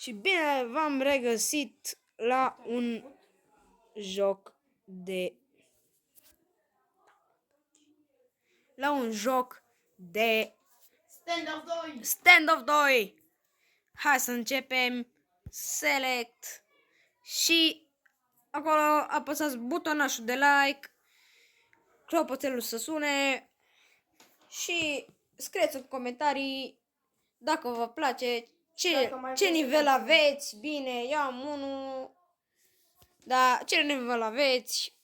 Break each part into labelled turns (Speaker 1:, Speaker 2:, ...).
Speaker 1: Și bine v-am regăsit la un joc de... Stand of 2. Hai să începem. Select. Și acolo apăsați butonașul de like. Clopoțelul să sune. Și scrieți în comentarii dacă vă place, ce nivel aveți. Bine, eu am unul. Da, ce nivel aveți?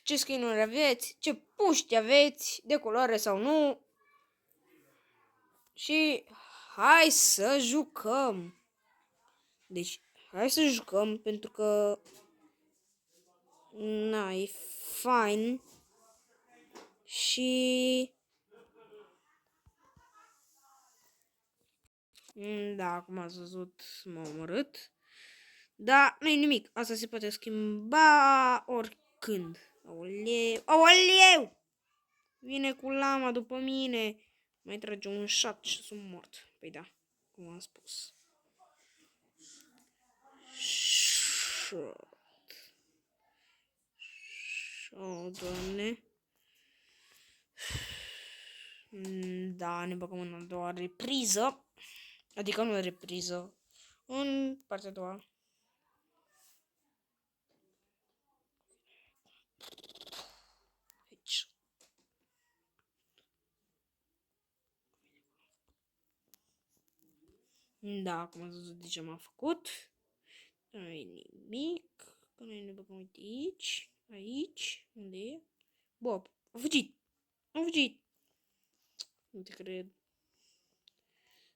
Speaker 1: Ce skin-uri aveți? Ce puști aveți? De culoare sau nu? Și hai să jucăm. Deci, hai să jucăm pentru că e fain. Și da, cum ați văzut, m-a omorât. Da, nu-i nimic. Asta se poate schimba oricând. Aoleu, aoleu! Vine cu lama după mine. Mai trage un shot și sunt mort. Păi da, cum am spus. Shot. Oh, Doamne. Da, ne băgăm în a doua repriză. Adică nu repriză. În partea a doua. Aici. Da, cum ați văzut, deja m-a făcut. Nu e nimic. Că noi ne băgăm, uite, aici. Aici. Unde e? Bob. A fugit. A fugit. Nu te cred.